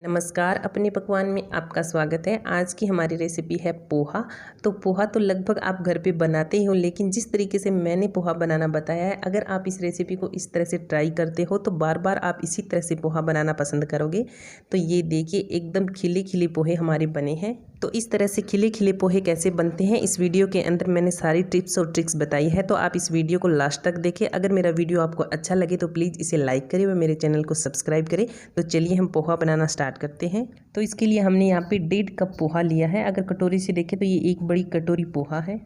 नमस्कार, अपने पकवान में आपका स्वागत है। आज की हमारी रेसिपी है पोहा। तो पोहा तो लगभग आप घर पे बनाते ही हो, लेकिन जिस तरीके से मैंने पोहा बनाना बताया है, अगर आप इस रेसिपी को इस तरह से ट्राई करते हो तो बार बार आप इसी तरह से पोहा बनाना पसंद करोगे। तो ये देखिए, एकदम खिले खिले पोहे हमारे बने हैं। तो इस तरह से खिले खिले पोहे कैसे बनते हैं, इस वीडियो के अंदर मैंने सारी टिप्स और ट्रिक्स बताई है। तो आप इस वीडियो को लास्ट तक देखें। अगर मेरा वीडियो आपको अच्छा लगे तो प्लीज़ इसे लाइक करें और मेरे चैनल को सब्सक्राइब करें। तो चलिए हम पोहा बनाना स्टार्ट करते हैं। तो इसके लिए हमने यहाँ पे 1.5 कप पोहा लिया है। अगर कटोरी से देखें तो ये एक बड़ी कटोरी पोहा है।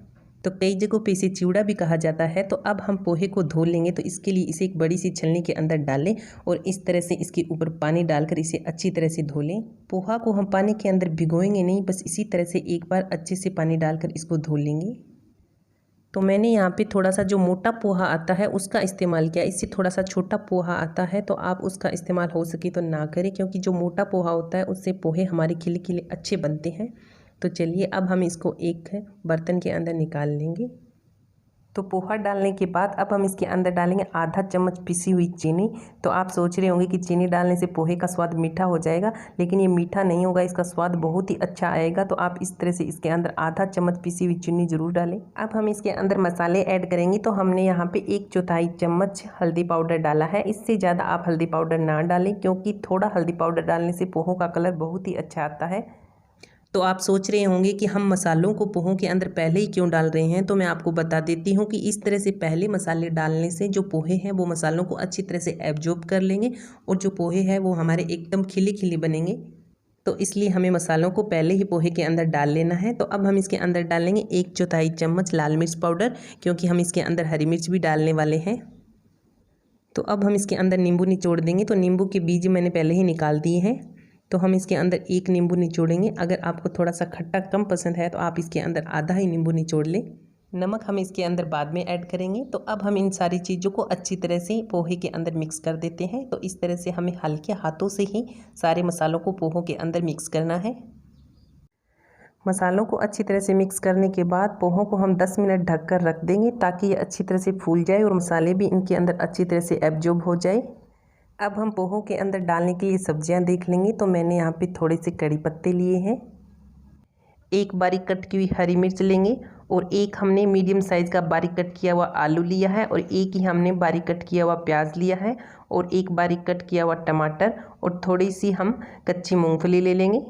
तो कई जगहों पे इसे चिवड़ा भी कहा जाता है। तो अब हम पोहे को धो लेंगे। तो इसके लिए इसे एक बड़ी सी छलनी के अंदर डालें और इस तरह से इसके ऊपर पानी डालकर इसे अच्छी तरह से धो लें। पोहा को हम पानी के अंदर भिगोएंगे नहीं, बस इसी तरह से एक बार अच्छे से पानी डालकर इसको धो लेंगे। तो मैंने यहाँ पे थोड़ा सा जो मोटा पोहा आता है उसका इस्तेमाल किया। इससे थोड़ा सा छोटा पोहा आता है तो आप उसका इस्तेमाल हो सके तो ना करें, क्योंकि जो मोटा पोहा होता है उससे पोहे हमारे खिले खिले अच्छे बनते हैं। तो चलिए अब हम इसको एक बर्तन के अंदर निकाल लेंगे। तो पोहा डालने के बाद अब हम इसके अंदर डालेंगे आधा चम्मच पिसी हुई चीनी। तो आप सोच रहे होंगे कि चीनी डालने से पोहे का स्वाद मीठा हो जाएगा, लेकिन ये मीठा नहीं होगा, इसका स्वाद बहुत ही अच्छा आएगा। तो आप इस तरह से इसके अंदर आधा चम्मच पिसी हुई चीनी ज़रूर डालें। अब हम इसके अंदर मसाले ऐड करेंगे। तो हमने यहाँ पे 1/4 चम्मच हल्दी पाउडर डाला है। इससे ज़्यादा आप हल्दी पाउडर ना डालें, क्योंकि थोड़ा हल्दी पाउडर डालने से पोहों का कलर बहुत ही अच्छा आता है। तो आप सोच रहे होंगे कि हम मसालों को पोहों के अंदर पहले ही क्यों डाल रहे हैं। तो मैं आपको बता देती हूँ कि इस तरह से पहले मसाले डालने से जो पोहे हैं वो मसालों को अच्छी तरह से एब्जॉर्ब कर लेंगे और जो पोहे हैं वो हमारे एकदम खिले खिले बनेंगे। तो इसलिए हमें मसालों को पहले ही पोहे के अंदर डाल लेना है। तो अब हम इसके अंदर डालेंगे 1/4 चम्मच लाल मिर्च पाउडर, क्योंकि हम इसके अंदर हरी मिर्च भी डालने वाले हैं। तो अब हम इसके अंदर नींबू निचोड़ देंगे। तो नींबू के बीज मैंने पहले ही निकाल दिए हैं। तो हम इसके अंदर एक नींबू निचोड़ेंगे। अगर आपको थोड़ा सा खट्टा कम पसंद है तो आप इसके अंदर आधा ही नींबू निचोड़ लें। नमक हम इसके अंदर बाद में ऐड करेंगे। तो अब हम इन सारी चीज़ों को अच्छी तरह से पोहे के अंदर मिक्स कर देते हैं। तो इस तरह से हमें हल्के हाथों से ही सारे मसालों को पोहों के अंदर मिक्स करना है। मसालों को अच्छी तरह से मिक्स करने के बाद पोहों को हम 10 मिनट ढक कर रख देंगे, ताकि ये अच्छी तरह से फूल जाए और मसाले भी इनके अंदर अच्छी तरह से एब्जॉर्ब हो जाए। अब हम पोहों के अंदर डालने के लिए सब्जियां देख लेंगे। तो मैंने यहाँ पे थोड़े से कड़ी पत्ते लिए हैं, एक बारीक कट की हुई हरी मिर्च लेंगे और एक हमने मीडियम साइज़ का बारीक कट किया हुआ आलू लिया है और एक ही हमने बारीक कट किया हुआ प्याज लिया है और एक बारीक कट किया हुआ टमाटर और थोड़ी सी हम कच्ची मूंगफली ले लेंगे।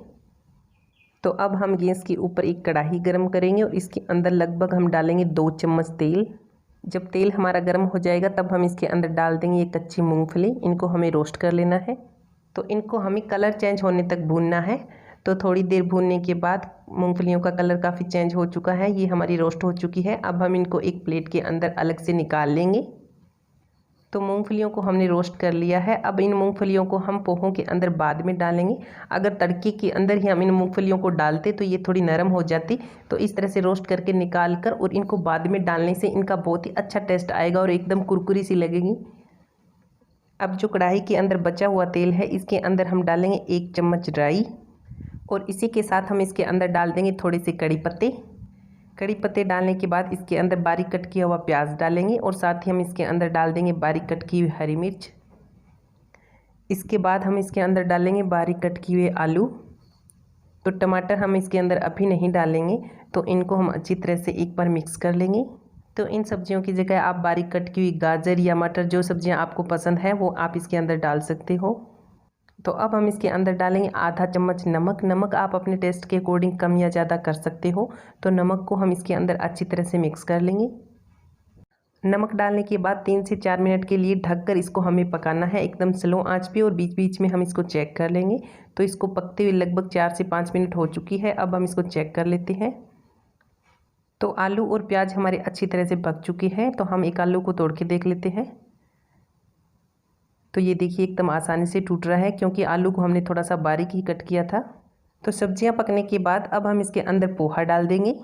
तो अब हम गैस के ऊपर एक कढ़ाई गरम करेंगे और इसके अंदर लगभग हम डालेंगे 2 चम्मच तेल। जब तेल हमारा गर्म हो जाएगा तब हम इसके अंदर डाल देंगे ये कच्ची मूंगफली। इनको हमें रोस्ट कर लेना है। तो इनको हमें कलर चेंज होने तक भूनना है। तो थोड़ी देर भूनने के बाद मूंगफलियों का कलर काफ़ी चेंज हो चुका है, ये हमारी रोस्ट हो चुकी है। अब हम इनको एक प्लेट के अंदर अलग से निकाल लेंगे। तो मूंगफलियों को हमने रोस्ट कर लिया है। अब इन मूंगफलियों को हम पोहों के अंदर बाद में डालेंगे। अगर तड़के के अंदर ही हम इन मूंगफलियों को डालते तो ये थोड़ी नरम हो जाती। तो इस तरह से रोस्ट करके निकाल कर और इनको बाद में डालने से इनका बहुत ही अच्छा टेस्ट आएगा और एकदम कुरकुरी सी लगेगी। अब जो कढ़ाई के अंदर बचा हुआ तेल है, इसके अंदर हम डालेंगे 1 चम्मच राई और इसी के साथ हम इसके अंदर डाल देंगे थोड़े से कड़ी पत्ते। कड़ी पत्ते डालने के बाद इसके अंदर बारीक कट किया हुआ प्याज डालेंगे और साथ ही हम इसके अंदर डाल देंगे बारीक कट की हुई हरी मिर्च। इसके बाद हम इसके अंदर डालेंगे बारीक कट किए हुए आलू। तो टमाटर हम इसके अंदर अभी नहीं डालेंगे, तो इनको हम अच्छी तरह से एक बार मिक्स कर लेंगे। तो इन सब्जियों की जगह आप बारीक कट की हुई गाजर या मटर, जो सब्जियां आपको पसंद है वो आप इसके अंदर डाल सकते हो। तो अब हम इसके अंदर डालेंगे आधा चम्मच नमक। नमक आप अपने टेस्ट के अकॉर्डिंग कम या ज़्यादा कर सकते हो। तो नमक को हम इसके अंदर अच्छी तरह से मिक्स कर लेंगे। नमक डालने के बाद 3 से 4 मिनट के लिए ढककर इसको हमें पकाना है, एकदम स्लो आंच पे, और बीच बीच में हम इसको चेक कर लेंगे। तो इसको पकते हुए लगभग 4 से 5 मिनट हो चुकी है। अब हम इसको चेक कर लेते हैं। तो आलू और प्याज हमारे अच्छी तरह से पक चुके हैं। तो हम एक आलू को तोड़ के देख लेते हैं। तो ये देखिए एकदम आसानी से टूट रहा है, क्योंकि आलू को हमने थोड़ा सा बारीक ही कट किया था। तो सब्जियां पकने के बाद अब हम इसके अंदर पोहा डाल देंगे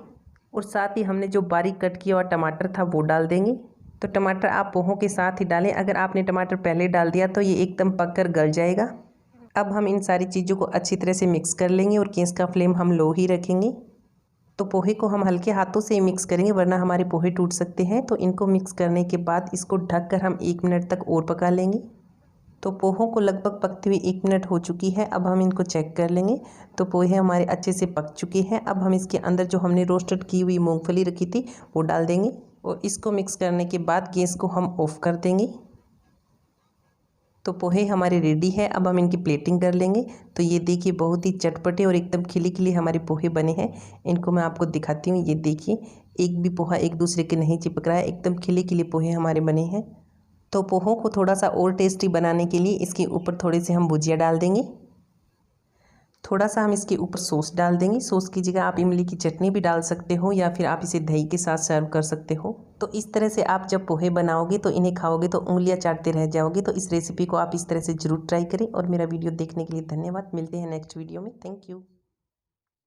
और साथ ही हमने जो बारीक कट किया हुआ टमाटर था वो डाल देंगे। तो टमाटर आप पोहों के साथ ही डालें। अगर आपने टमाटर पहले डाल दिया तो ये एकदम पक कर गल जाएगा। अब हम इन सारी चीज़ों को अच्छी तरह से मिक्स कर लेंगे और गैस का फ्लेम हम लो ही रखेंगे। तो पोहे को हम हल्के हाथों से ही मिक्स करेंगे, वरना हमारे पोहे टूट सकते हैं। तो इनको मिक्स करने के बाद इसको ढक कर हम 1 मिनट तक और पका लेंगे। तो पोहों को लगभग पकते हुए 1 मिनट हो चुकी है। अब हम इनको चेक कर लेंगे। तो पोहे हमारे अच्छे से पक चुके हैं। अब हम इसके अंदर जो हमने रोस्टेड की हुई मूंगफली रखी थी वो डाल देंगे और इसको मिक्स करने के बाद गैस को हम ऑफ कर देंगे। तो पोहे हमारे रेडी है। अब हम इनकी प्लेटिंग कर लेंगे। तो ये देखिए बहुत ही चटपटे और एकदम खिले खिले हमारे पोहे बने हैं। इनको मैं आपको दिखाती हूँ। ये देखिए एक भी पोहा एक दूसरे के नहीं चिपक रहा है, एकदम खिले खिले पोहे हमारे बने हैं। तो पोहों को थोड़ा सा और टेस्टी बनाने के लिए इसके ऊपर थोड़े से हम भुजिया डाल देंगे। थोड़ा सा हम इसके ऊपर सॉस डाल देंगे। सॉस की जगह आप इमली की चटनी भी डाल सकते हो या फिर आप इसे दही के साथ सर्व कर सकते हो। तो इस तरह से आप जब पोहे बनाओगे तो इन्हें खाओगे तो उंगलियां चाटते रह जाओगे। तो इस रेसिपी को आप इस तरह से ज़रूर ट्राई करें और मेरा वीडियो देखने के लिए धन्यवाद। मिलते हैं नेक्स्ट वीडियो में। Thank you.